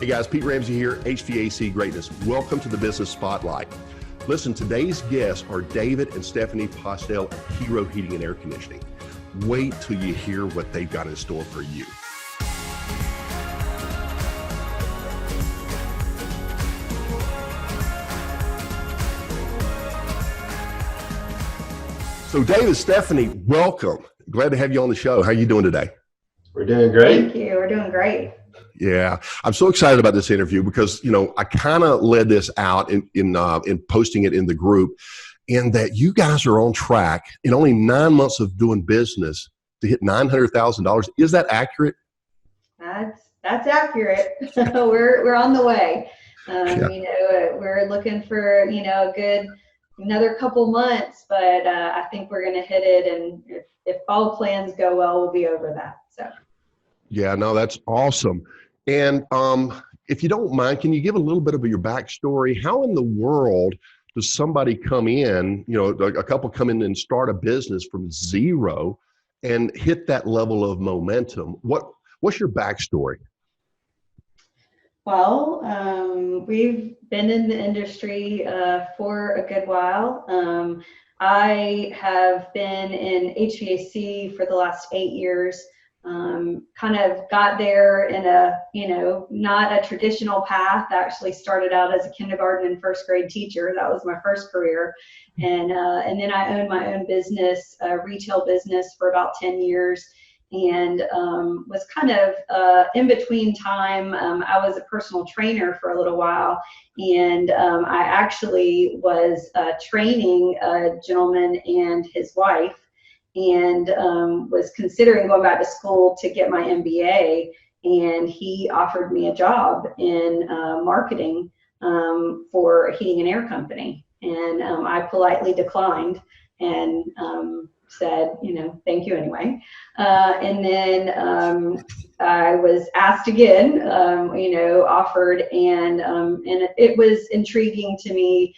Hey guys, Pete Ramsey here, HVAC Greatness. Welcome to the Business Spotlight. Listen, today's guests are David and Stephanie Postell of Hero Heating and Air Conditioning. Wait till you hear what they've got in store for you. So David, Stephanie, welcome. Glad to have you on the show. How are you doing today? We're doing great. Thank you. We're doing great. Yeah, I'm so excited about this interview because, I kind of led this out in posting it in the group, and that you guys are on track in only 9 months of doing business to hit $900,000. Is that accurate? That's accurate. We're on the way. We're looking for a good another couple months, but I think we're going to hit it, and if all plans go well, we'll be over that. So. Yeah, no, that's awesome. And if you don't mind, can you give a little bit of your backstory? How in the world does somebody come in, a couple come in and start a business from zero and hit that level of momentum? What's your backstory? Well, we've been in the industry for a good while. I have been in HVAC for the last 8 years. Kind of got there in a, not a traditional path. Actually started out as a kindergarten and first grade teacher. That was my first career. And then I owned my own business, retail business, for about 10 years. And was kind of in between time. I was a personal trainer for a little while, and I actually was training a gentleman and his wife, and was considering going back to school to get my MBA, and he offered me a job in marketing for a heating and air company, and I politely declined and said, thank you anyway. And then I was asked again, offered, and it was intriguing to me.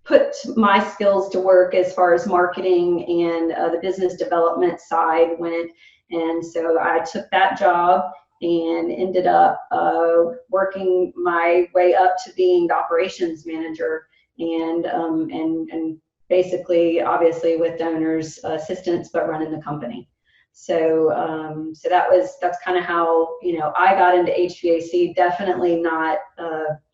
Put my skills to work as far as marketing and the business development side went. And so I took that job and ended up working my way up to being the operations manager, and basically, obviously, with donors' assistance, but running the company. So that's kind of how I got into HVAC. Definitely not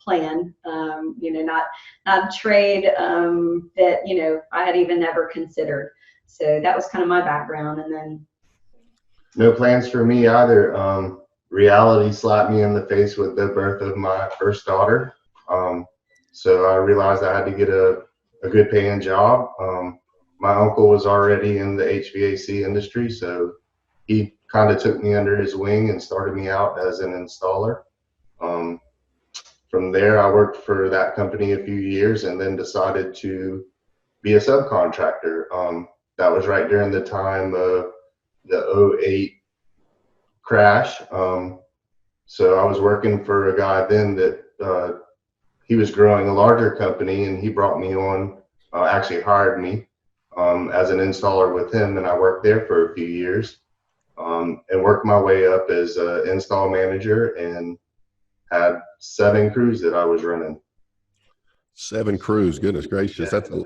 plan, not trade that I had even never considered. So that was kind of my background, and then no plans for me either. Reality slapped me in the face with the birth of my first daughter. So I realized I had to get a good paying job. My uncle was already in the HVAC industry, so he kind of took me under his wing and started me out as an installer. From there, I worked for that company a few years and then decided to be a subcontractor. That was right during the time of the '08 crash. So I was working for a guy then that he was growing a larger company, and he brought me on, actually hired me as an installer with him, and I worked there for a few years and worked my way up as an install manager, and had 7 crews that I was running. 7 crews, goodness gracious, that's a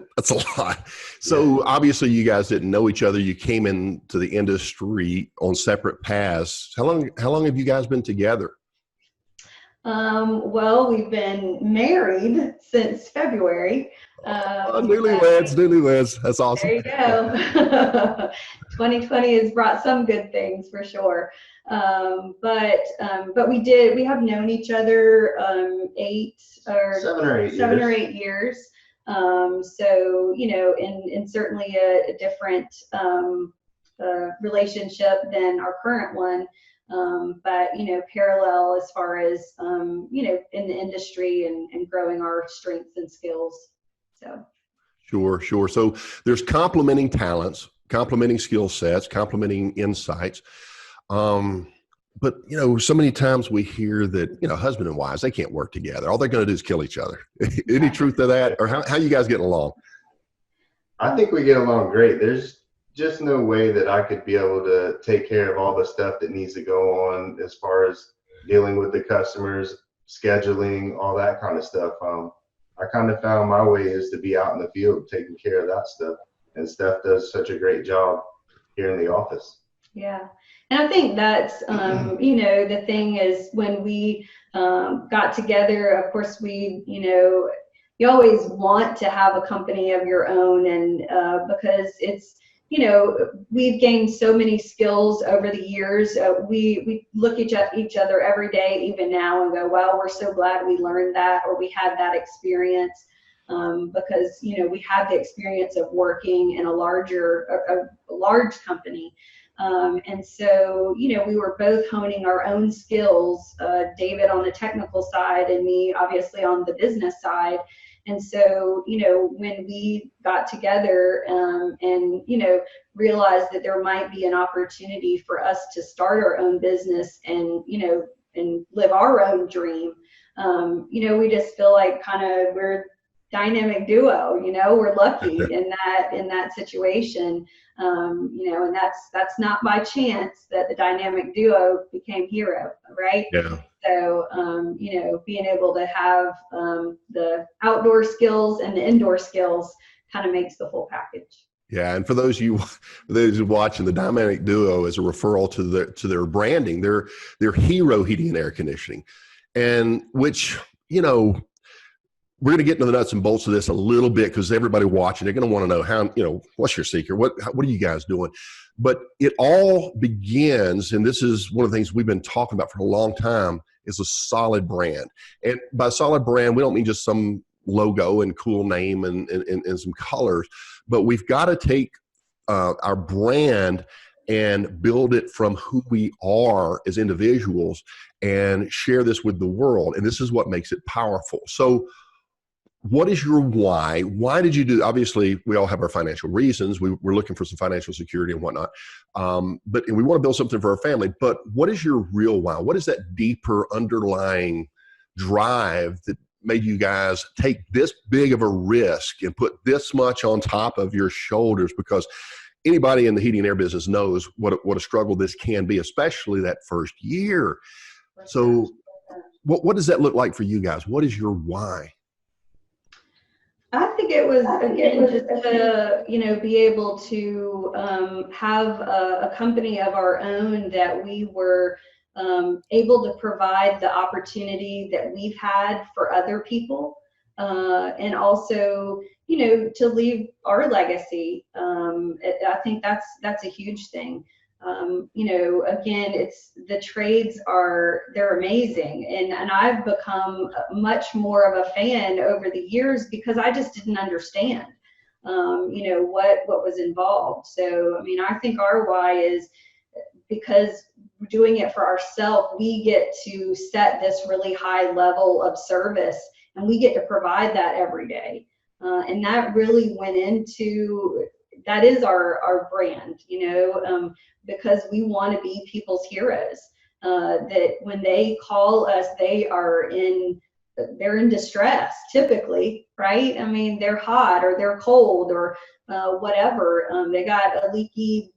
lot. So obviously you guys didn't know each other. You came into the industry on separate paths. How long have you guys been together? Well, we've been married since February. Newlyweds. That's awesome. There you go. 2020 has brought some good things for sure. But we have known each other 7 or 8 years. So, in certainly a different relationship than our current one. But parallel as far as in the industry and growing our strengths and skills. So Sure. So there's complementing talents, complementing skill sets, complementing insights. But so many times we hear that husband and wives, they can't work together. All they're going to do is kill each other. Any truth to that, or how you guys getting along? I think we get along great. There's just no way that I could be able to take care of all the stuff that needs to go on as far as dealing with the customers, scheduling, all that kind of stuff. I kind of found my way is to be out in the field taking care of that stuff. And Steph does such a great job here in the office. Yeah. And I think that's, the thing is when we got together, of course, you always want to have a company of your own, and because it's, we've gained so many skills over the years. We look at each other every day, even now, and go, wow, we're so glad we learned that, or we had that experience, because, we have the experience of working in a large company. And so, we were both honing our own skills, David on the technical side and me obviously on the business side. And so, when we got together and, realized that there might be an opportunity for us to start our own business and, and live our own dream, we just feel like we're dynamic duo, we're lucky in that situation. And that's not by chance that the dynamic duo became Hero, right? Yeah. So, being able to have the outdoor skills and the indoor skills kind of makes the full package. Yeah, and for those of you watching, the dynamic duo is a referral to their branding. They're Hero Heating and Air Conditioning, and which we're going to get into the nuts and bolts of this a little bit because everybody watching, they're going to want to know how, what's your secret? What are you guys doing? But it all begins, and this is one of the things we've been talking about for a long time, is a solid brand. And by solid brand, we don't mean just some logo and cool name and some colors, but we've got to take our brand and build it from who we are as individuals and share this with the world. And this is what makes it powerful. So what is your why? Why did you do? Obviously, we all have our financial reasons. We're looking for some financial security and whatnot. And we want to build something for our family. But what is your real why? What is that deeper underlying drive that made you guys take this big of a risk and put this much on top of your shoulders? Because anybody in the heating and air business knows what a struggle this can be, especially that first year. So what does that look like for you guys? What is your why? I think it was, again, just to, be able to have a company of our own that we were able to provide the opportunity that we've had for other people, and also, to leave our legacy. I think that's a huge thing. Again, it's the trades they're amazing. And I've become much more of a fan over the years because I just didn't understand, what was involved. So, I think our why is because we're doing it for ourselves, we get to set this really high level of service and we get to provide that every day. And that really went into, that is our brand, because we want to be people's heroes, that when they call us, they're in distress typically, right? They're hot or they're cold or whatever. They got a leaky,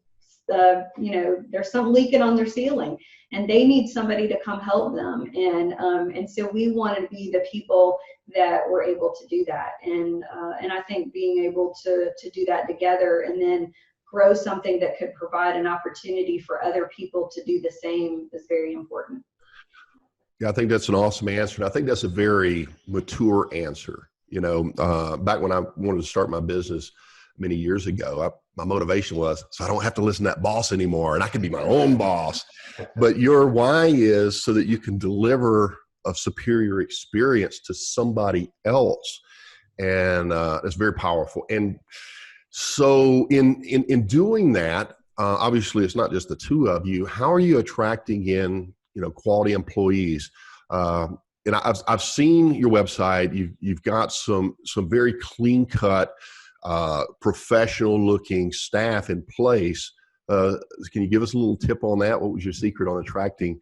there's something leaking on their ceiling and they need somebody to come help them. And so we want to be the people that were able to do that. And I think being able to do that together and then grow something that could provide an opportunity for other people to do the same is very important. Yeah, I think that's an awesome answer. And I think that's a very mature answer. Back when I wanted to start my business many years ago, my motivation was, so I don't have to listen to that boss anymore and I can be my own boss. But your why is so that you can deliver a superior experience to somebody else. And it's very powerful. And so in doing that, obviously it's not just the two of you. How are you attracting in, quality employees? And I've seen your website. You've got some very clean cut, professional looking staff in place. Can you give us a little tip on that? What was your secret on attracting,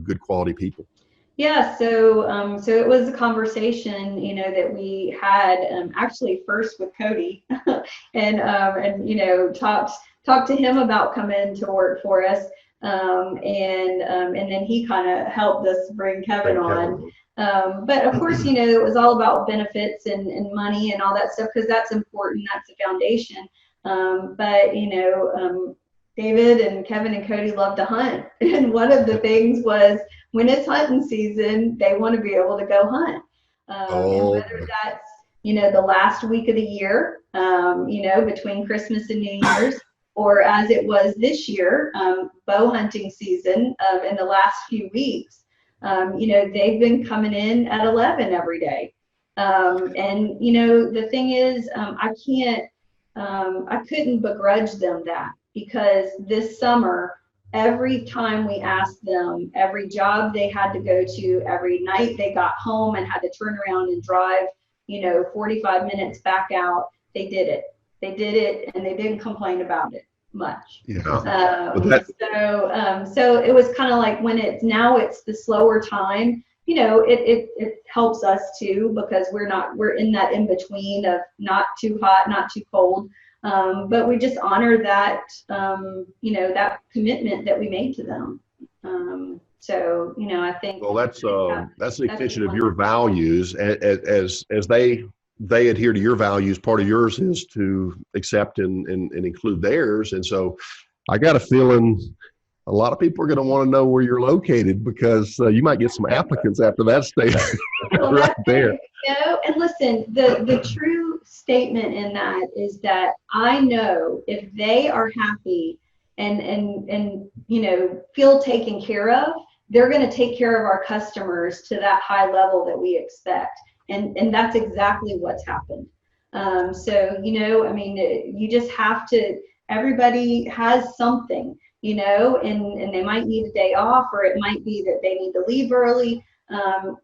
good quality people? Yeah, so it was a conversation, that we had actually first with Cody, and talked to him about coming to work for us. And then he kind of helped us bring Kevin on. But of course, it was all about benefits and money and all that stuff, because that's important. That's the foundation. But David and Kevin and Cody love to hunt. And one of the things was, when it's hunting season, they want to be able to go hunt. And whether that's, the last week of the year, between Christmas and New Year's, or as it was this year, bow hunting season, in the last few weeks, they've been coming in at 11 every day. And the thing is, I couldn't begrudge them that, because this summer, every time we asked them, every job they had to go to, every night they got home and had to turn around and drive, 45 minutes back out, they did it. They did it, and they didn't complain about it much. Yeah. So it was kind of like, when it's the slower time, it helps us too, because we're in that in between of not too hot, not too cold. But we just honor that, that commitment that we made to them. I think. Well, that's an extension of your values. As they adhere to your values, part of yours is to accept and include theirs. And so I got a feeling a lot of people are going to want to know where you're located, because you might get some applicants after that statement right there. And listen, the true statement in that is that I know if they are happy and feel taken care of, they're going to take care of our customers to that high level that we expect. And that's exactly what's happened. You just have to, everybody has something, and they might need a day off, or it might be that they need to leave early.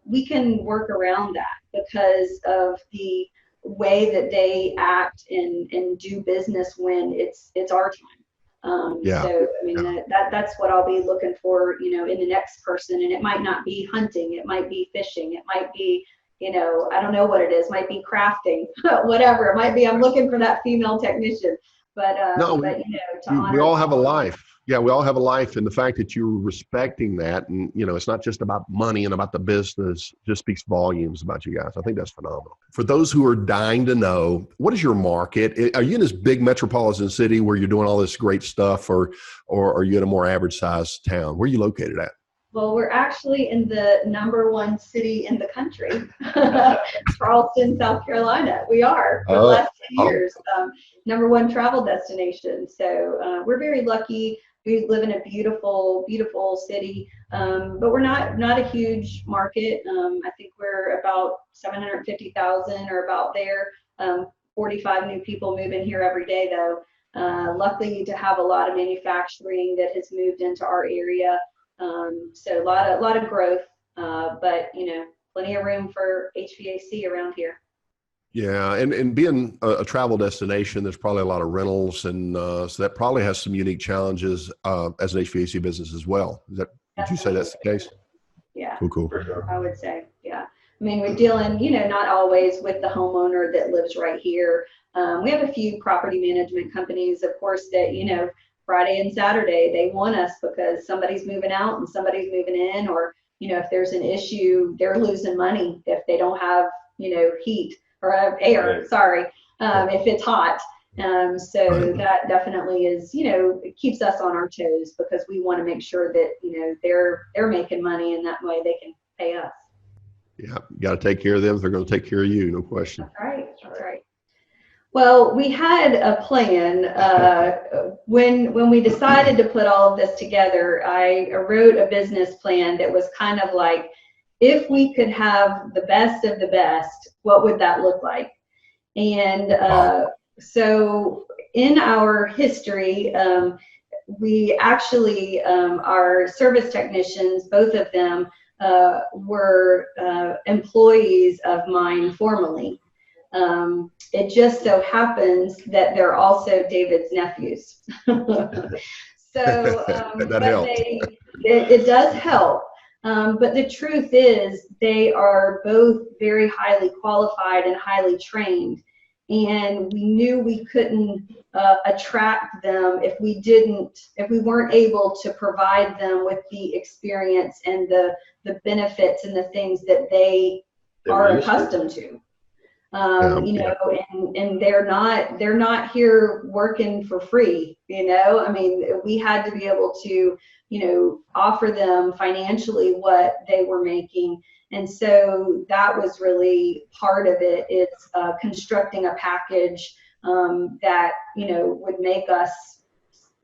We can work around that because of the way that they act and do business when it's our time. That's what I'll be looking for, in the next person. And it might not be hunting, it might be fishing, it might be, I don't know what it is, might be crafting, whatever. It might be, I'm looking for that female technician. But we all have a life. Yeah, we all have a life, and the fact that you're respecting that, and it's not just about money and about the business, just speaks volumes about you guys. I think that's phenomenal. For those who are dying to know, what is your market? Are you in this big metropolitan city where you're doing all this great stuff, or are you in a more average sized town? Where are you located at? Well, we're actually in the #1 city in the country, Charleston, South Carolina. We are for the last 10 years, #1 travel destination. So we're very lucky. We live in a beautiful, beautiful city, but we're not a huge market. I think we're about 750,000 or about there. 45 new people move in here every day, though. Luckily to have a lot of manufacturing that has moved into our area. So a lot of growth, but plenty of room for HVAC around here. Yeah, and being a travel destination, there's probably a lot of rentals, and so that probably has some unique challenges as an HVAC business as well. Would you say that's the case? Yeah. Cool. I would say, yeah. I mean, we're dealing, not always with the homeowner that lives right here. We have a few property management companies, of course, that Friday and Saturday they want us because somebody's moving out and somebody's moving in, or if there's an issue, they're losing money if they don't have heat. Or air, sorry, if it's hot. So that definitely is, it keeps us on our toes, because we want to make sure that, they're making money, and that way they can pay us. Yeah, you got to take care of them. They're going to take care of you, no question. That's right. Well, we had a plan. When we decided to put all of this together, I wrote a business plan that was kind of like, if we could have the best of the best, what would that look like? And so in our history, we actually, our service technicians, both of them, were employees of mine formerly. It just so happens that they're also David's nephews. So that helps. It does help. But the truth is, they are both very highly qualified and highly trained. and we knew we couldn't attract them if we weren't able to provide them with the experience and the benefits and the things that they are accustomed to. And they're not here working for free, I mean, we had to be able to, offer them financially what they were making. And so that was really part of it. It's constructing a package that, would make us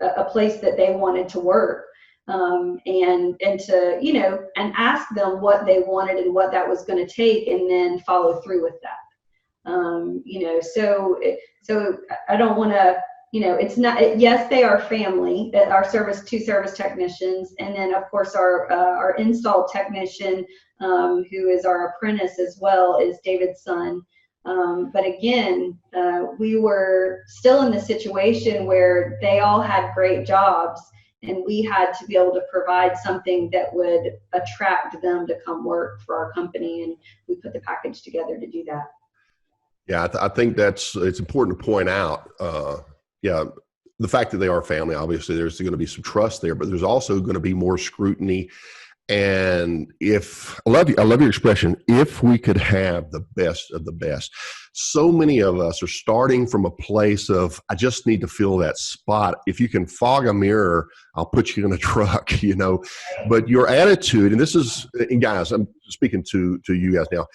a place that they wanted to work. And to, and ask them what they wanted and what that was going to take, and then follow through with that. So I don't want to, it's not, yes, they are family, our two service technicians. And then of course our install technician, who is our apprentice as well, is David's son. But again, we were still in the situation where they all had great jobs, and we had to be able to provide something that would attract them to come work for our company. And we put the package together to do that. Yeah, I think it's important to point out, the fact that they are family. Obviously, there's going to be some trust there, but there's also going to be more scrutiny. And I love your expression, if we could have the best of the best. So many of us are starting from a place of, I just need to fill that spot. If you can fog a mirror, I'll put you in a truck, But your attitude, and guys, I'm speaking to you guys now,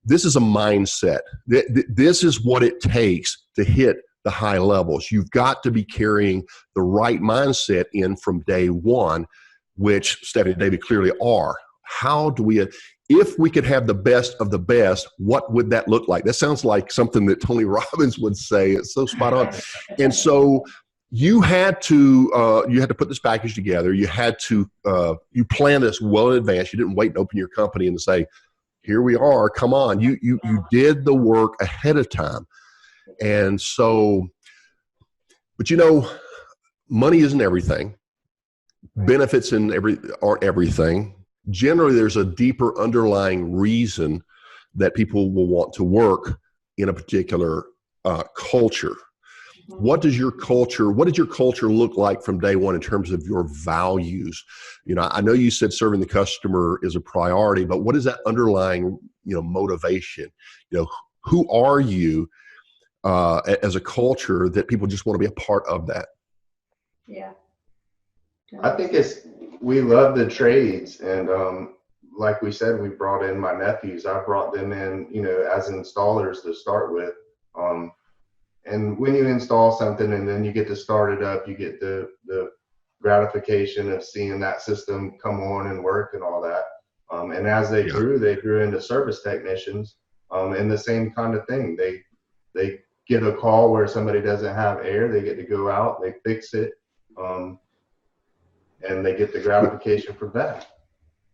this is a mindset. This is what it takes to hit the high levels. You've got to be carrying the right mindset in from day one, which Stephanie and David clearly are. How do we, if we could have the best of the best, what would that look like? That sounds like something that Tony Robbins would say. It's so spot on. And so you had to put this package together. You had to, you planned this well in advance. You didn't wait and open your company and say, here we are, come on. You did the work ahead of time. And so, but money isn't everything. Benefits aren't everything. Generally, there's a deeper underlying reason that people will want to work in a particular culture. What did your culture look like from day one in terms of your values? I know you said serving the customer is a priority, but what is that underlying, motivation? Who are you as a culture that people just want to be a part of that? Yeah. I think we love the trades, and like we said, we brought in my nephews. I brought them in, as installers to start with. And when you install something and then you get to start it up, you get the gratification of seeing that system come on and work and all that. And as they grew into service technicians, and the same kind of thing. They get a call where somebody doesn't have air, they get to go out, they fix it, and they get the gratification from that.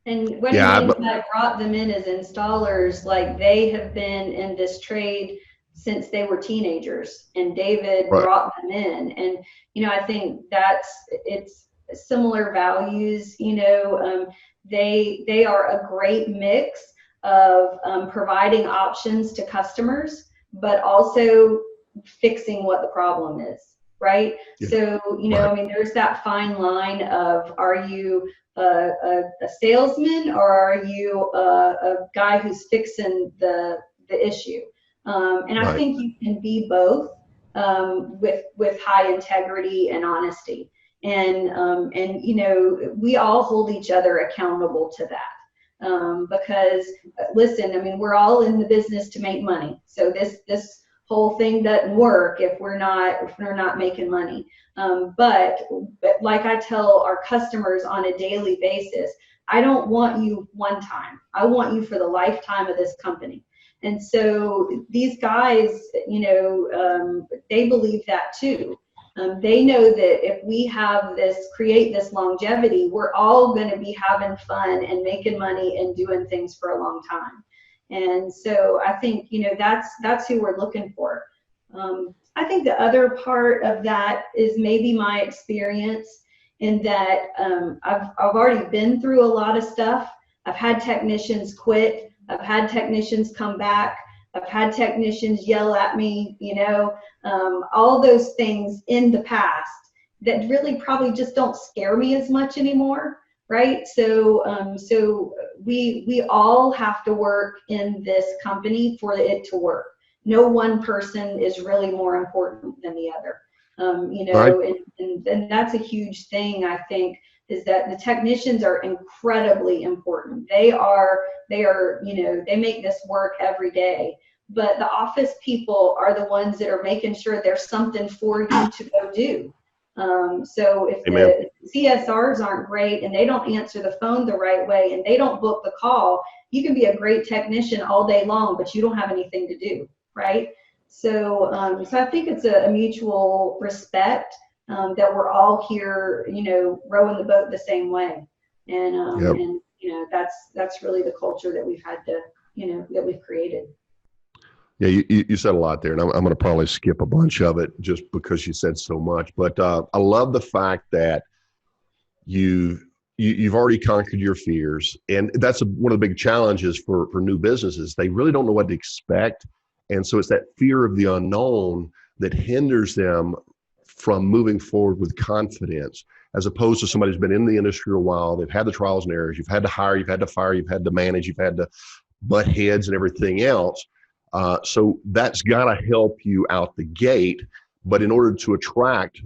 And when I brought them in as installers, like they have been in this trade since they were teenagers, and David brought them in. And, I think it's similar values, they are a great mix of providing options to customers, but also fixing what the problem is, right? Yeah. So, I mean, there's that fine line of, are you a salesman, or are you a guy who's fixing the issue? And I think you can be both with high integrity and honesty. And we all hold each other accountable to that. Because listen, I mean, we're all in the business to make money. So this whole thing doesn't work if we're not making money. But like I tell our customers on a daily basis, I don't want you one time. I want you for the lifetime of this company. And so these guys, they believe that too. They know that if we create this longevity, we're all going to be having fun and making money and doing things for a long time. And so I think, that's who we're looking for. I think the other part of that is maybe my experience in that I've already been through a lot of stuff. I've had technicians quit. I've had technicians come back. I've had technicians yell at me, all those things in the past that really probably just don't scare me as much anymore, right? So we all have to work in this company for it to work. No one person is really more important than the other. Right. And that's a huge thing, I think, is that the technicians are incredibly important. They make this work every day. But the office people are the ones that are making sure there's something for you to go do. So if Amen. the CSRs aren't great and they don't answer the phone the right way and they don't book the call, you can be a great technician all day long, but you don't have anything to do, right? So I think it's a mutual respect that we're all here, rowing the boat the same way. And that's really the culture that we've had to, that we've created. Yeah, you said a lot there, and I'm going to probably skip a bunch of it just because you said so much. But I love the fact that you've already conquered your fears, and that's one of the big challenges for new businesses. They really don't know what to expect, and so it's that fear of the unknown that hinders them from moving forward with confidence, as opposed to somebody who's been in the industry a while. They've had the trials and errors. You've had to hire, you've had to fire, you've had to manage, you've had to butt heads and everything else. So that's got to help you out the gate. But in order to attract,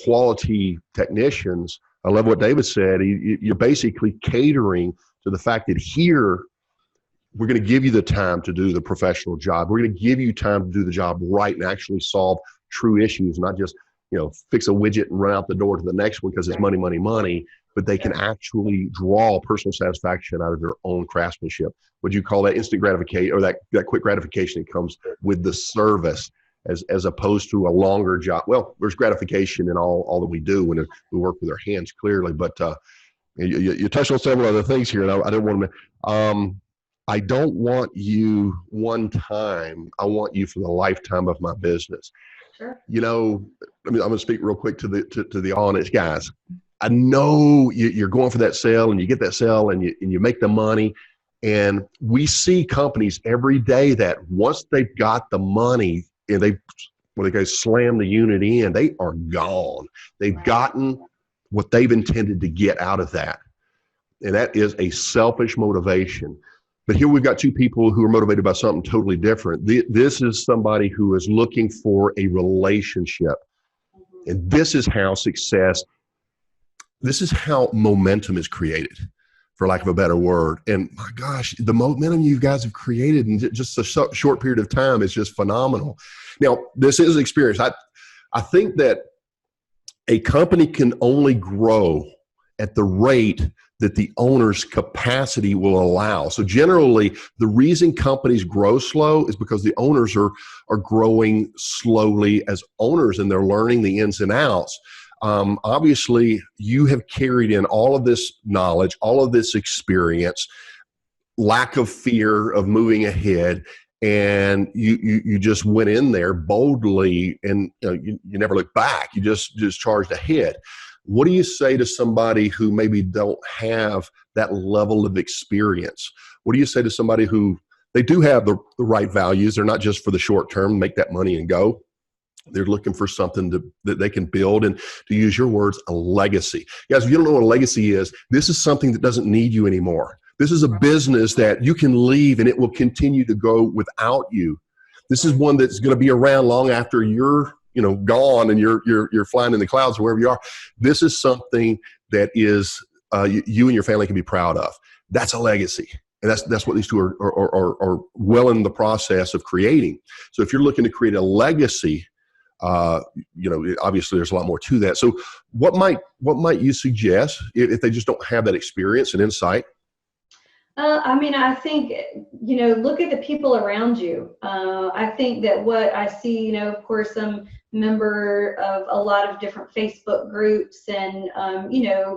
quality technicians, I love what David said. You're basically catering to the fact that here, we're going to give you the time to do the professional job. We're going to give you time to do the job right and actually solve true issues, not just, fix a widget and run out the door to the next one because it's money, money, money. But they can actually draw personal satisfaction out of their own craftsmanship. Would you call that instant gratification, or that quick gratification that comes with the service, as opposed to a longer job? Well, there's gratification in all that we do when we work with our hands, clearly. But you touched on several other things here, and I didn't want to. I don't want you one time. I want you for the lifetime of my business. Sure. I'm going to speak real quick to the honest guys. I know you're going for that sale, and you get that sale, and you make the money. And we see companies every day that once they've got the money and when they slam the unit in, they are gone. They've gotten what they've intended to get out of that. And that is a selfish motivation. But here we've got two people who are motivated by something totally different. This is somebody who is looking for a relationship. And this is how momentum is created, for lack of a better word. And my gosh, the momentum you guys have created in just a short period of time is just phenomenal. Now, this is experience. I think that a company can only grow at the rate that the owner's capacity will allow. So generally, the reason companies grow slow is because the owners are growing slowly as owners, and they're learning the ins and outs. Obviously, you have carried in all of this knowledge, all of this experience, lack of fear of moving ahead, and you just went in there boldly, and you never looked back. You just charged ahead. What do you say to somebody who maybe don't have that level of experience? What do you say to somebody who they do have the right values? They're not just for the short term, make that money and go. They're looking for something that they can build, and, to use your words, a legacy. Guys, if you don't know what a legacy is, this is something that doesn't need you anymore. This is a business that you can leave and it will continue to go without you. This is one that's going to be around long after you're gone and you're flying in the clouds or wherever you are. This is something that is you and your family can be proud of. That's a legacy. And that's what these two are well in the process of creating. So if you're looking to create a legacy, obviously there's a lot more to that. So what might you suggest if they just don't have that experience and insight? I think, look at the people around you. I think that what I see, of course, I'm a member of a lot of different Facebook groups and,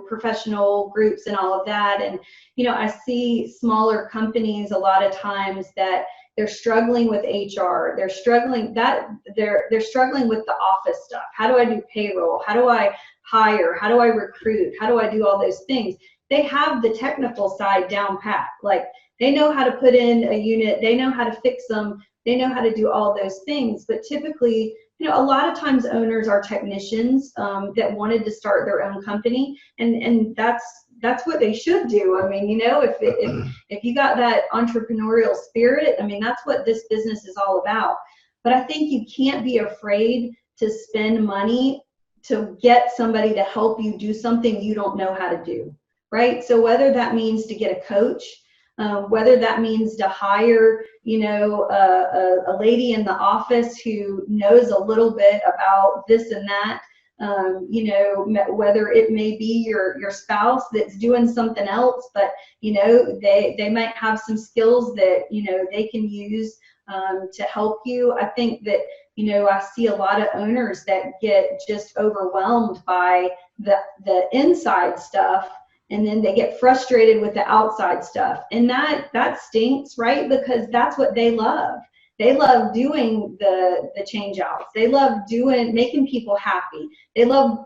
professional groups and all of that. And, I see smaller companies a lot of times that they're struggling with HR. They're struggling with the office stuff. How do I do payroll? How do I hire? How do I recruit? How do I do all those things? they have the technical side down pat. Like they know how to put in a unit, they know how to fix them, they know how to do all those things. But typically, you know, a lot of times owners are technicians that wanted to start their own company, and that's what they should do. I mean, you know, if you got that entrepreneurial spirit, I mean, that's what this business is all about. But I think you can't be afraid to spend money to get somebody to help you do something you don't know how to do, right? So whether that means to get a coach, whether that means to hire, you know, a lady in the office who knows a little bit about this and that, you know, whether it may be your spouse that's doing something else, but, you know, they might have some skills that, you know, they can use to help you. I think that, you know, I see a lot of owners that get just overwhelmed by the inside stuff, and then they get frustrated with the outside stuff, and that stinks, right? Because that's what they love. They love doing the change outs. They love making people happy. They love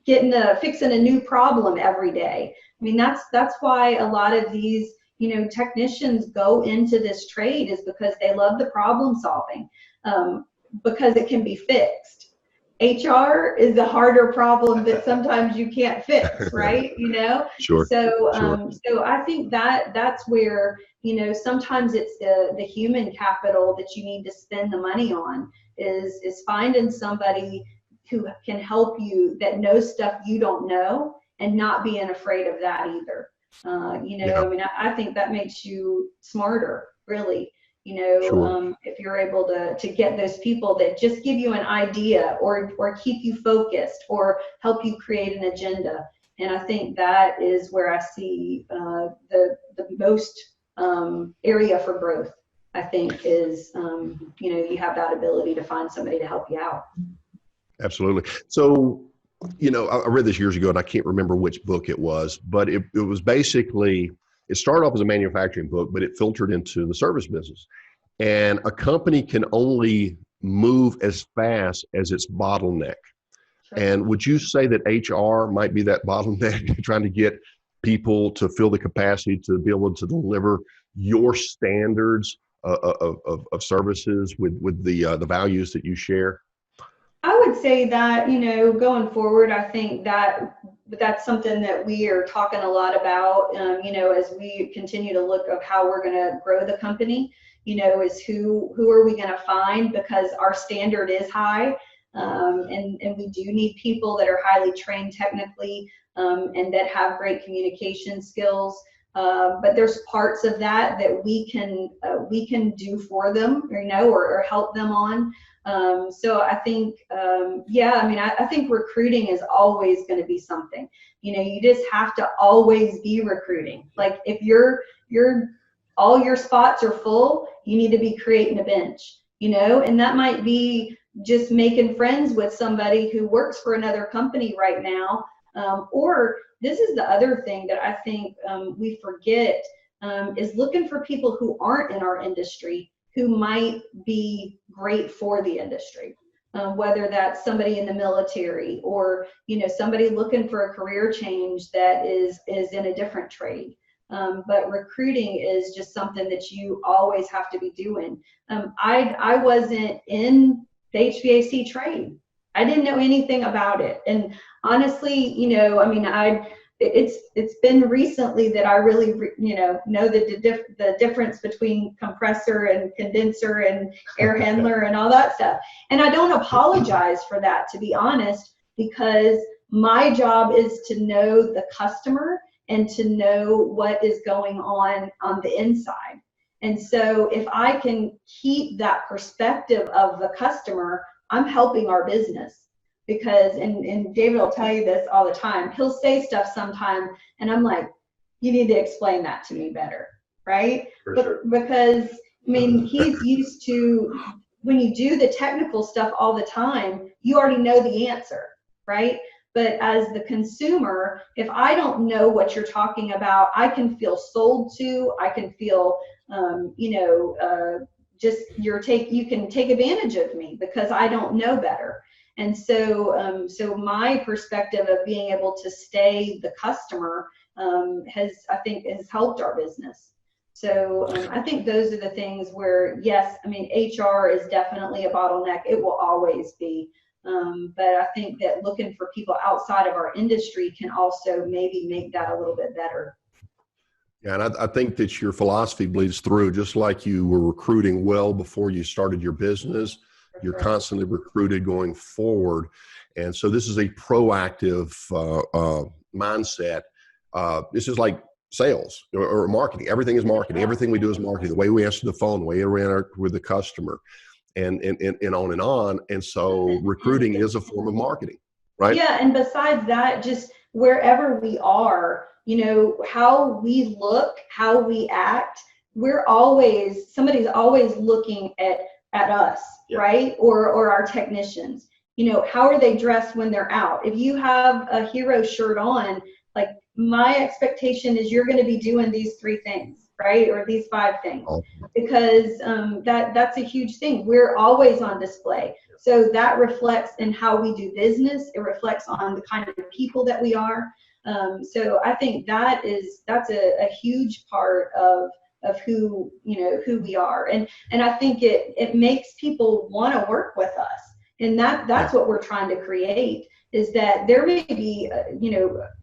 fixing a new problem every day. I mean, that's why a lot of these, you know, technicians go into this trade, is because they love the problem solving, because it can be fixed. HR is a harder problem that sometimes you can't fix, right? You know? Sure. So, Sure. so I think that's where, you know, sometimes it's the human capital that you need to spend the money on, is finding somebody who can help you, that knows stuff you don't know, and not being afraid of that either. You know, Yeah. I mean, I think that makes you smarter, really. You know, Sure. if you're able to get those people that just give you an idea, or keep you focused, or help you create an agenda. And I think that is where I see the most area for growth, I think, is, you know, you have that ability to find somebody to help you out. Absolutely. So, you know, I read this years ago, and I can't remember which book it was, but it was basically, it started off as a manufacturing book, but it filtered into the service business. And a company can only move as fast as its bottleneck. Sure. And would you say that HR might be that bottleneck, trying to get people to fill the capacity to be able to deliver your standards of services with the values that you share? I would say that, you know, going forward, I think that's something that we are talking a lot about, you know, as we continue to look at how we're going to grow the company, you know, is who are we going to find, because our standard is high, and we do need people that are highly trained technically, and that have great communication skills. But there's parts of that we can do for them, or, you know, or help them on. So I think, yeah, I mean, I think recruiting is always going to be something, you know, you just have to always be recruiting. Like if all your spots are full, you need to be creating a bench, you know, and that might be just making friends with somebody who works for another company right now. Or this is the other thing that I think we forget, is looking for people who aren't in our industry, who might be great for the industry, whether that's somebody in the military, or, you know, somebody looking for a career change that is in a different trade. But recruiting is just something that you always have to be doing. I wasn't in the HVAC trade. I didn't know anything about it. And honestly, you know, I mean, it's been recently that I really, you know the difference between compressor and condenser and air handler and all that stuff. And I don't apologize for that, to be honest, because my job is to know the customer and to know what is going on the inside. And so if I can keep that perspective of the customer, I'm helping our business. Because, and David will tell you this all the time, he'll say stuff sometime, and I'm like, you need to explain that to me better, right? Sure. Because, I mean, he's used to, when you do the technical stuff all the time, you already know the answer, right? But as the consumer, if I don't know what you're talking about, I can feel sold to, I can feel, just you can take advantage of me because I don't know better. And so, so my perspective of being able to stay the customer has helped our business. So I think those are the things where, yes, I mean, HR is definitely a bottleneck. It will always be. But I think that looking for people outside of our industry can also maybe make that a little bit better. Yeah, and I think that your philosophy bleeds through, just like you were recruiting well before you started your business. You're constantly recruited going forward. And so this is a proactive mindset. This is like sales or marketing. Everything is marketing. Everything we do is marketing. The way we answer the phone, the way we interact with the customer, and on and on. And so recruiting is a form of marketing, right? Yeah, and besides that, just wherever we are, you know, how we look, how we act, somebody's always looking at us, yeah. Right? Or our technicians. You know, how are they dressed when they're out? If you have a hero shirt on, like, my expectation is you're going to be doing these 3 things, right? Or these 5 things, because that's a huge thing. We're always on display. So that reflects in how we do business. It reflects on the kind of people that we are. So I think that's a huge part of who we are. And I think it makes people want to work with us. And that's what we're trying to create, is that there may be,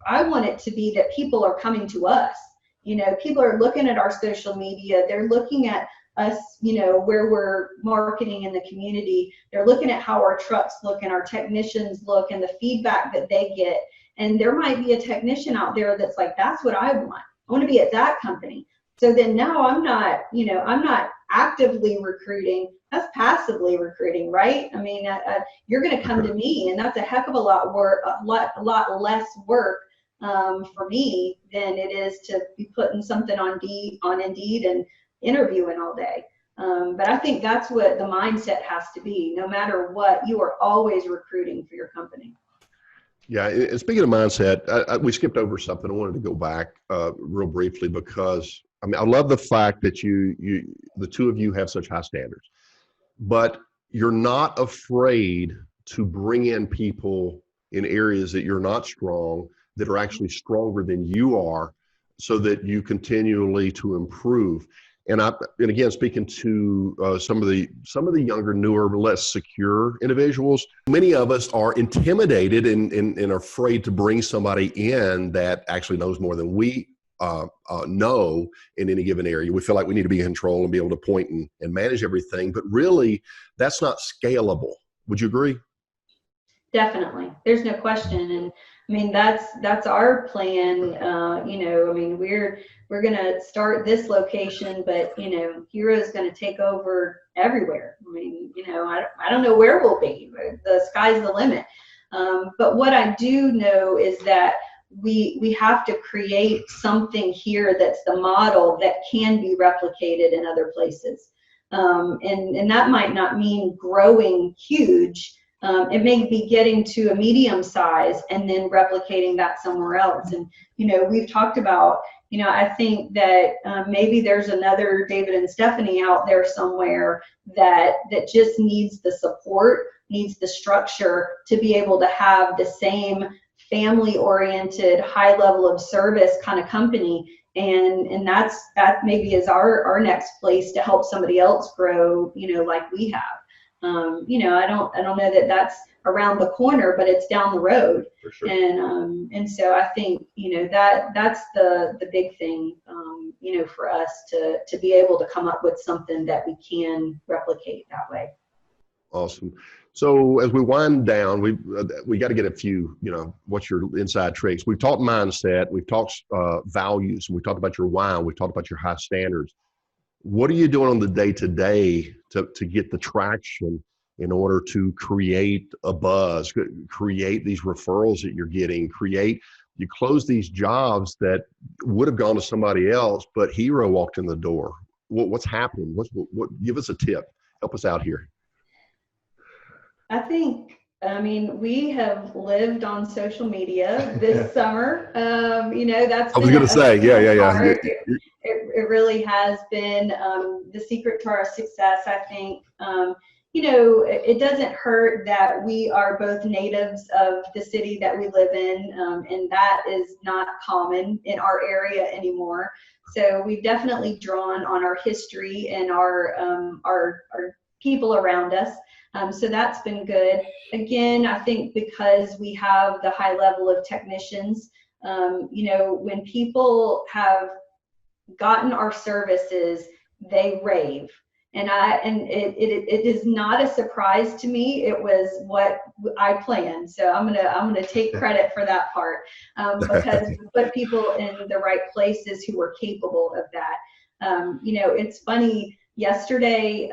I want it to be that people are coming to us. You know, people are looking at our social media. They're looking at us, you know, where we're marketing in the community. They're looking at how our trucks look and our technicians look and the feedback that they get. And there might be a technician out there that's like, that's what I want. I want to be at that company. So then now I'm not actively recruiting. That's passively recruiting, right? I mean, you're going to come to me, and that's a heck of a lot less work for me than it is to be putting something on Indeed and interviewing all day. But I think that's what the mindset has to be. No matter what, you are always recruiting for your company. Yeah, and speaking of mindset, we skipped over something. I wanted to go back real briefly, because I mean, I love the fact that the two of you have such high standards, but you're not afraid to bring in people in areas that you're not strong, that are actually stronger than you are, so that you continually to improve. And again, speaking to some of the younger, newer, less secure individuals, many of us are intimidated and are afraid to bring somebody in that actually knows more than we know in any given area. We feel like we need to be in control and be able to point and manage everything, but really that's not scalable. Would you agree? Definitely. There's no question. And I mean, that's our plan. I mean, we're going to start this location, but, Hero's going to take over everywhere. I mean, I don't know where we'll be. The sky's the limit. But what I do know is that we have to create something here that's the model that can be replicated in other places. And that might not mean growing huge. It may be getting to a medium size and then replicating that somewhere else. And, we've talked about, I think that maybe there's another David and Stephanie out there somewhere that just needs the support, needs the structure to be able to have the same family-oriented, high level of service kind of company. And that maybe is our next place to help somebody else grow, like we have. I don't know that that's around the corner, but it's down the road. For sure. And so I think, that's the big thing, for us to be able to come up with something that we can replicate that way. Awesome. So as we wind down, we got to get a few, what's your inside tricks? We've talked mindset, we've talked values, we've talked about your why, we've talked about your high standards. What are you doing on the day-to-day to get the traction in order to create a buzz, create these referrals that you're getting, you close these jobs that would have gone to somebody else, but Hero walked in the door? What's happening? What? Give us a tip. Help us out here. We have lived on social media this summer. That's I was going to say, yeah. It really has been the secret to our success, I think. it doesn't hurt that we are both natives of the city that we live in, and that is not common in our area anymore. So we've definitely drawn on our history and our people around us. So that's been good. Again, I think because we have the high level of technicians, when people have gotten our services, they rave. And it is not a surprise to me. It was what I planned. So I'm gonna take credit for that part, because we put people in the right places who were capable of that. It's funny. Yesterday,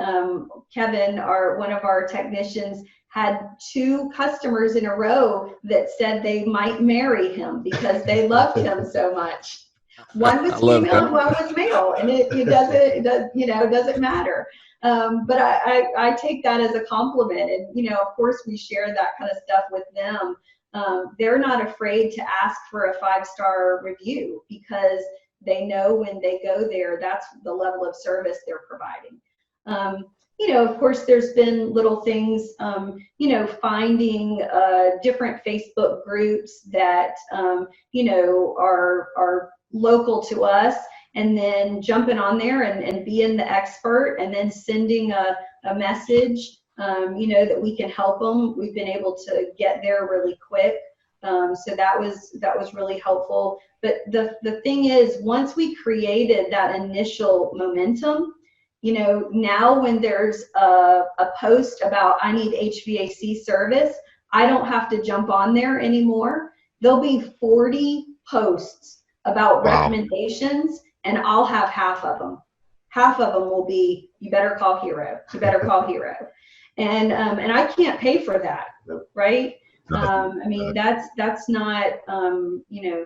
Kevin, one of our technicians, had 2 customers in a row that said they might marry him because they loved him so much. One was female and one was male, and it doesn't matter. But I take that as a compliment, and of course we share that kind of stuff with them. They're not afraid to ask for a 5-star review because they know when they go there, that's the level of service they're providing. Of course, there's been little things, finding different Facebook groups that, are local to us, and then jumping on there and being the expert, and then sending a message, that we can help them. We've been able to get there really quick. So that was really helpful. But the thing is, once we created that initial momentum, now when there's a post about I need HVAC service, I don't have to jump on there anymore. There'll be 40 posts about recommendations, and I'll have half of them. Half of them will be, you better call Hero. You better call Hero. And I can't pay for that, right? That's not,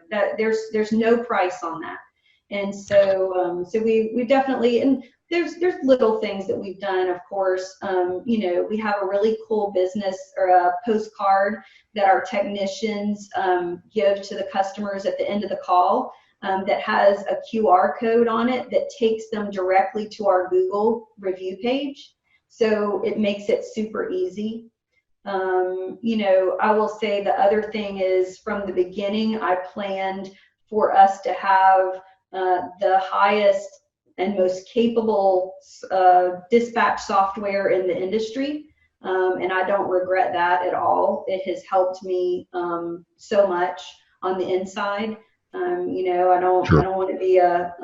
that there's no price on that. And so we definitely, and there's little things that we've done, of course. We have a really cool business or a postcard that our technicians give to the customers at the end of the call, that has a QR code on it that takes them directly to our Google review page. So it makes it super easy. I will say the other thing is, from the beginning, I planned for us to have the highest and most capable dispatch software in the industry. And I don't regret that at all. It has helped me so much on the inside. I don't want to be a,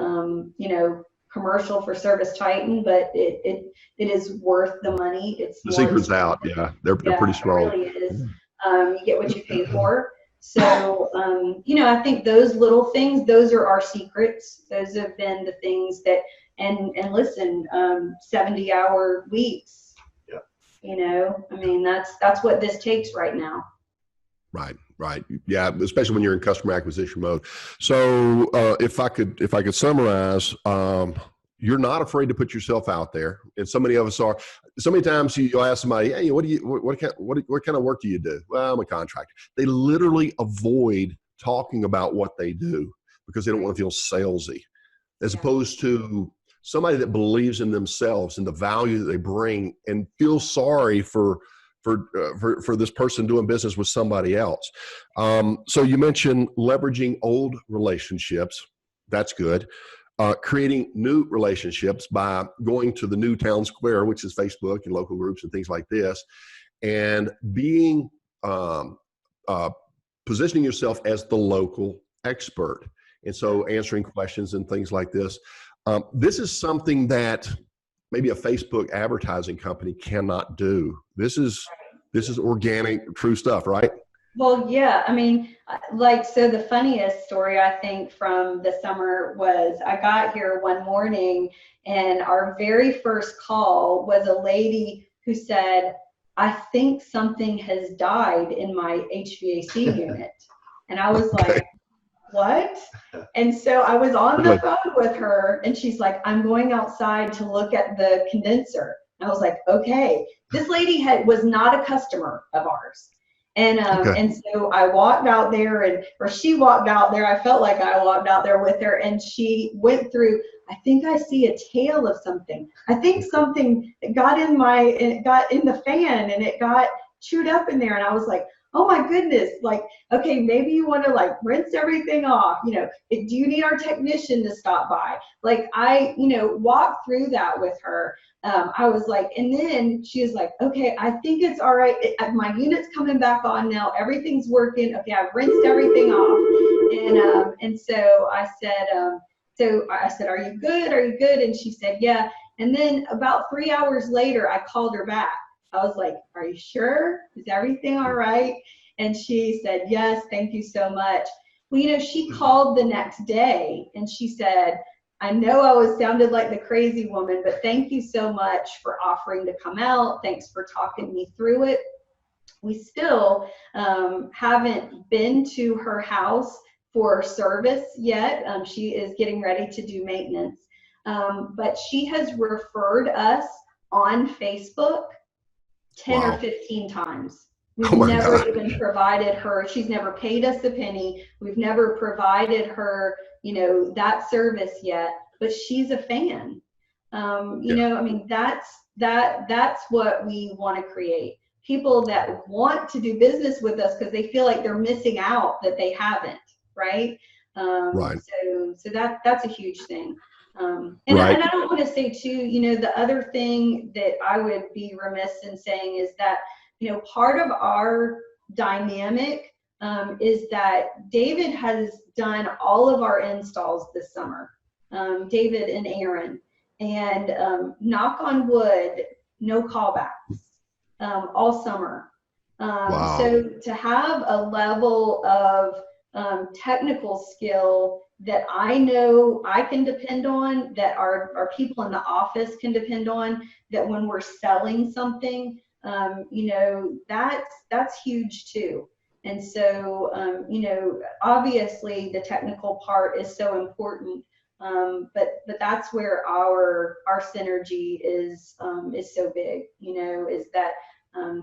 commercial for Service Titan, but it is worth the money. It's the secret's out. Yeah, they're pretty strong. It really is. You get what you pay for. So, I think those little things, those are our secrets. Those have been the things that, and listen, 70-hour weeks. Yeah. That's what this takes right now. Right. Yeah, especially when you're in customer acquisition mode. So if I could summarize, you're not afraid to put yourself out there, and so many of us are. So many times you'll ask somebody, "Hey, what kind of work do you do?" "Well, I'm a contractor." They literally avoid talking about what they do because they don't want to feel salesy, as opposed to somebody that believes in themselves and the value that they bring and feels sorry for this person doing business with somebody else. So you mentioned leveraging old relationships. That's good. Creating new relationships by going to the new town square, which is Facebook and local groups and things like this, and being positioning yourself as the local expert. And so answering questions and things like this. This is something that maybe a Facebook advertising company cannot do. This is organic, true stuff, right? Well, yeah. So the funniest story, I think, from the summer was I got here one morning, and our very first call was a lady who said, "I think something has died in my HVAC unit." And I was like, "What?" And so I was on the phone with her, and she's like, "I'm going outside to look at the condenser." And I was like, "Okay." This lady was not a customer of ours. And so I walked out there, or she walked out there. I felt like I walked out there with her, and she went through. I think I see a tail of something. I think something got in the fan, and it got chewed up in there. And I was like, oh my goodness, like, okay, maybe you want to like rinse everything off. Do you need our technician to stop by? Like I, walked through that with her. I was like, and then she was like, okay, I think it's all right. My unit's coming back on now. Everything's working. Okay, I've rinsed everything off. And so I said, are you good? Are you good? And she said, yeah. And then about 3 hours later, I called her back. I was like, are you sure? Is everything all right? And she said, yes, thank you so much. Well, she called the next day and she said, I know I sounded like the crazy woman, but thank you so much for offering to come out. Thanks for talking me through it. We still haven't been to her house for service yet. She is getting ready to do maintenance. But she has referred us on Facebook 10 or 15 times. We've never even provided her, she's never paid us a penny. We've never provided her, that service yet, but she's a fan. That's what we want to create. People that want to do business with us because they feel like they're missing out that they haven't, right? Right. So that's a huge thing. And I don't want to say too, the other thing that I would be remiss in saying is that, part of our dynamic is that David has done all of our installs this summer, David and Aaron, and knock on wood, no callbacks all summer. So to have a level of technical skill that I know I can depend on, that our people in the office can depend on, that when we're selling something, that's huge too. And so, obviously the technical part is so important, but that's where our synergy is so big, is that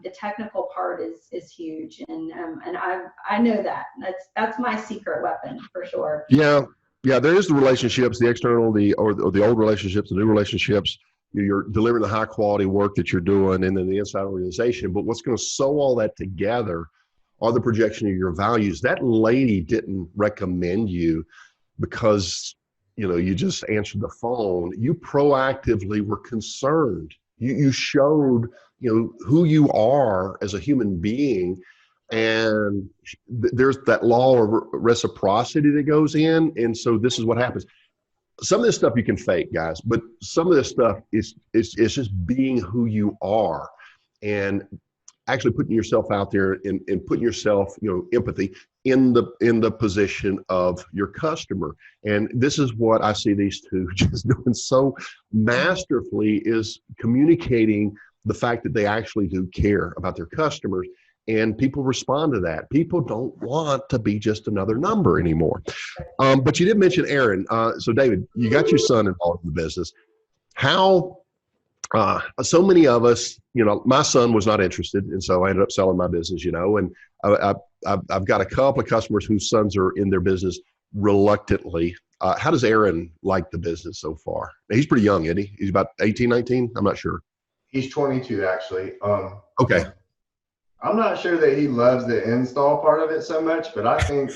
the technical part is huge, and I know that's my secret weapon for sure. Yeah, there is the relationships, the external, the old relationships, the new relationships. You're delivering the high quality work that you're doing, and then the inside organization. But what's going to sew all that together are the projection of your values. That lady didn't recommend you because you just answered the phone. You proactively were concerned. You showed who you are as a human being, and there's that law of reciprocity that goes in. And so this is what happens. Some of this stuff you can fake, guys, but some of this stuff is just being who you are, and actually putting yourself out there and putting yourself, empathy in the position of your customer. And this is what I see these two just doing so masterfully, is communicating the fact that they actually do care about their customers. And people respond to that. People don't want to be just another number anymore. But you did mention Aaron. So David, you got your son involved in the business. How, so many of us, my son was not interested. And so I ended up selling my business, and I've got a couple of customers whose sons are in their business reluctantly. How does Aaron like the business so far? He's pretty young, isn't he? He's about 18, 19? I'm not sure. He's 22 actually. Okay. I'm not sure that he loves the install part of it so much, but I think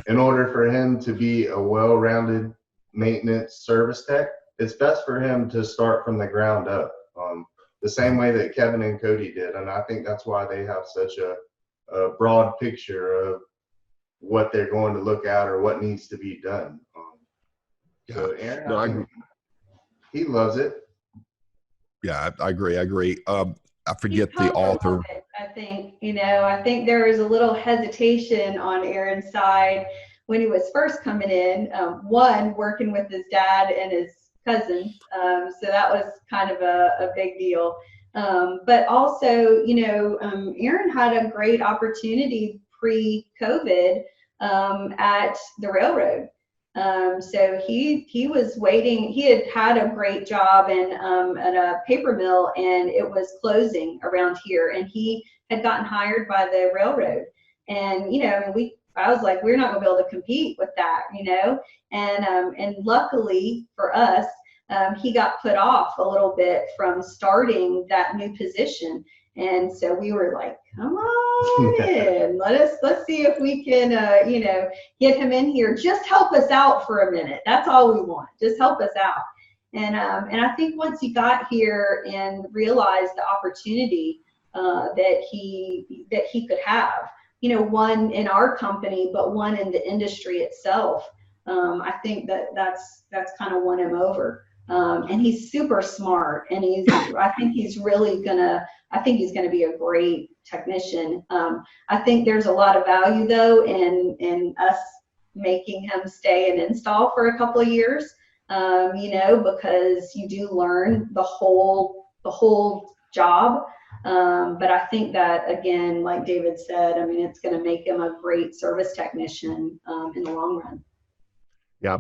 in order for him to be a well-rounded maintenance service tech, it's best for him to start from the ground up, the same way that Kevin and Cody did. And I think that's why they have such a broad picture of what they're going to look at or what needs to be done. So Aaron, he loves it. Yeah, I agree. I forget the author. I think there was a little hesitation on Aaron's side when he was first coming in. One, working with his dad and his cousin, so that was kind of a big deal. But also, Aaron had a great opportunity pre-COVID at the railroad. So he was waiting. He had a great job at a paper mill, and it was closing around here. And he had gotten hired by the railroad. And, you know, I mean, I was like, we're not gonna be able to compete with that, you know? And luckily for us, he got put off a little bit from starting that new position. And so we were like, come on in, let's see if we can, you know, get him in here. Just help us out for a minute. That's all we want. Just help us out. And I think once he got here and realized the opportunity that he could have, you know, one in our company, but one in the industry itself, I think that's kind of won him over. And he's super smart, and I think he's gonna be a great technician. I think there's a lot of value though in us making him stay and install for a couple of years, you know, because you do learn the whole job. But I think that, again, like David said, I mean, it's going to make him a great service technician in the long run. Yeah.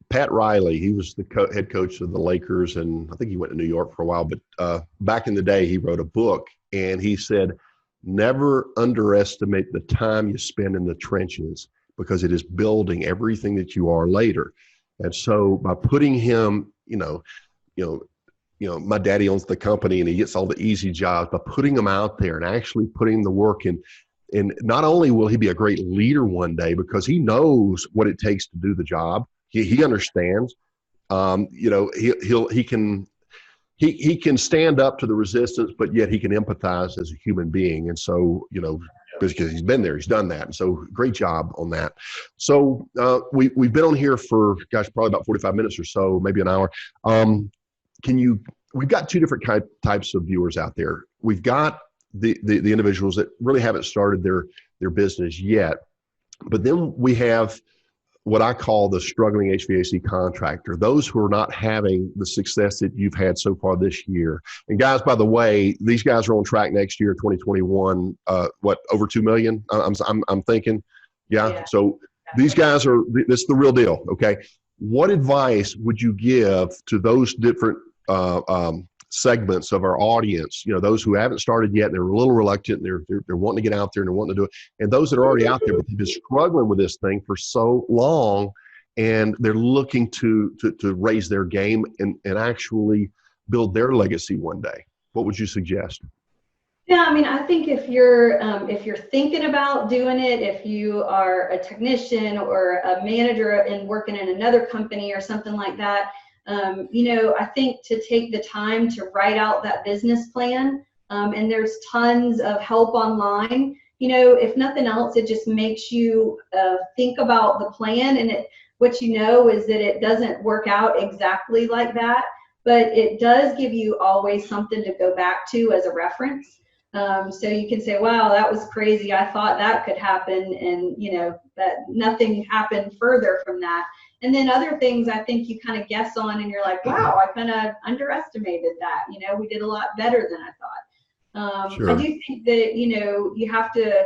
Pat Riley, he was the head coach of the Lakers, and I think he went to New York for a while, but back in the day, he wrote a book, and he said, never underestimate the time you spend in the trenches, because it is building everything that you are later. And so by putting him, you know, my daddy owns the company and he gets all the easy jobs, by putting him out there and actually putting the work in. And not only will he be a great leader one day, because he knows what it takes to do the job. He understands, you know, he can stand up to the resistance, but yet he can empathize as a human being. And so, you know, because he's been there, he's done that. And so great job on that. So we've been on here for, probably about 45 minutes or so, maybe an hour. We've got two different types of viewers out there. We've got the individuals that really haven't started their business yet. But then we have what I call the struggling HVAC contractor, those who are not having the success that you've had so far this year. And guys, by the way, these guys are on track next year, 2021, over 2 million, I'm thinking. Yeah. So these guys this is the real deal. Okay. What advice would you give to those different segments of our audience, you know, those who haven't started yet, and they're a little reluctant, and they're wanting to get out there and they're wanting to do it, and those that are already out there but they've been struggling with this thing for so long, and they're looking to raise their game and actually build their legacy one day? What would you suggest? Yeah, I mean, I think if you're thinking about doing it, if you are a technician or a manager and working in another company or something like that, you know, I think to take the time to write out that business plan, and there's tons of help online. You know, if nothing else, it just makes you think about the plan, and what you know is that it doesn't work out exactly like that, but it does give you always something to go back to as a reference. So you can say, wow, that was crazy. I thought that could happen, and you know, that nothing happened further from that. And then other things I think you kind of guess on, and you're like, wow, I kind of underestimated that. You know, we did a lot better than I thought. Sure. I do think that, you know, you have to,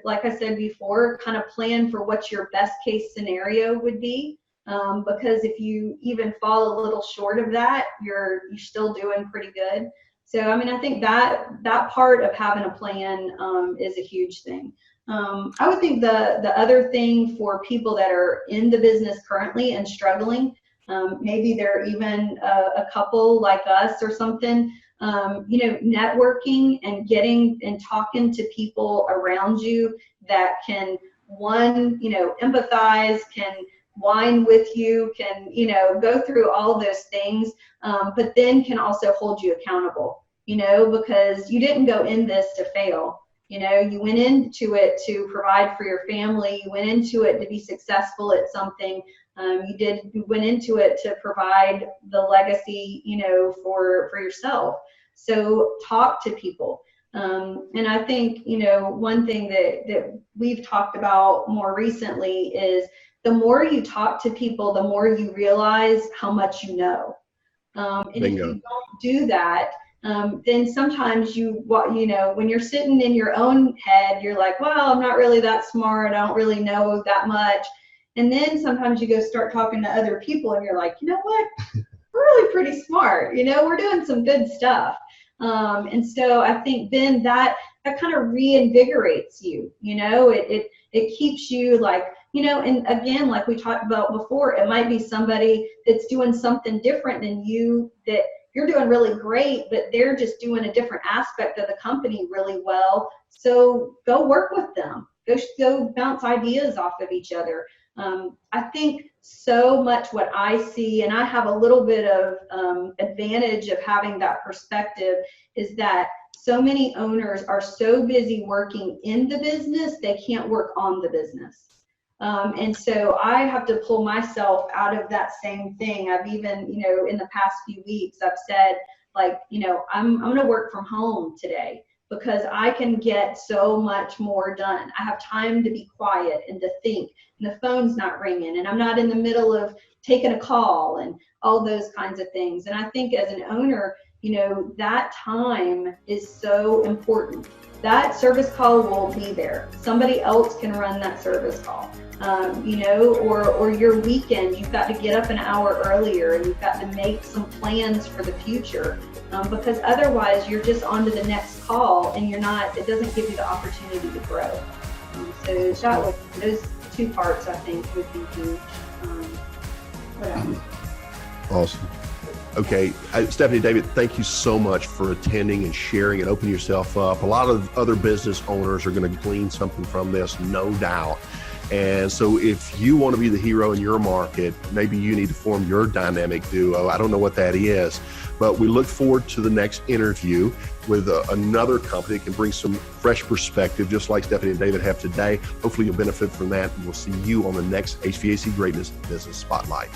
like I said before, kind of plan for what your best case scenario would be. Because if you even fall a little short of that, you're still doing pretty good. So, I mean, I think that part of having a plan is a huge thing. I would think the other thing for people that are in the business currently and struggling, maybe they're even a couple like us or something, you know, networking and getting and talking to people around you that can, one, you know, empathize, can whine with you, can, you know, go through all those things, but then can also hold you accountable, you know, because you didn't go in this to fail. You know, you went into it to provide for your family. You went into it to be successful at something. You went into it to provide the legacy, you know, for yourself. So talk to people. And I think, you know, one thing that we've talked about more recently is the more you talk to people, the more you realize how much you know. And if you don't do that, then sometimes you know, when you're sitting in your own head, you're like, well, I'm not really that smart. I don't really know that much. And then sometimes you go start talking to other people and you're like, you know what? We're really pretty smart. You know, we're doing some good stuff. And so I think then that that kind of reinvigorates you. It keeps you like, and again, like we talked about before, it might be somebody that's doing something different than you, that you're doing really great, but they're just doing a different aspect of the company really well. So go work with them. Go bounce ideas off of each other. I think so much what I see, and I have a little bit of advantage of having that perspective, is that so many owners are so busy working in the business, they can't work on the business. And so I have to pull myself out of that same thing. I've even, in the past few weeks, I've said, like, I'm going to work from home today because I can get so much more done. I have time to be quiet and to think, and the phone's not ringing, and I'm not in the middle of taking a call and all those kinds of things. And I think as an owner, that time is so important. That service call will be there. Somebody else can run that service call. Or your weekend, you've got to get up an hour earlier and you've got to make some plans for the future, because otherwise you're just on to the next call and it doesn't give you the opportunity to grow. So those two parts, I think, would be huge. What else? Awesome. Okay, Stephanie, David, thank you so much for attending and sharing and opening yourself up. A lot of other business owners are going to glean something from this, no doubt. And so if you want to be the hero in your market, maybe you need to form your dynamic duo. I don't know what that is, but we look forward to the next interview with another company that can bring some fresh perspective, just like Stephanie and David have today. Hopefully you'll benefit from that. And we'll see you on the next HVAC Greatness Business Spotlight.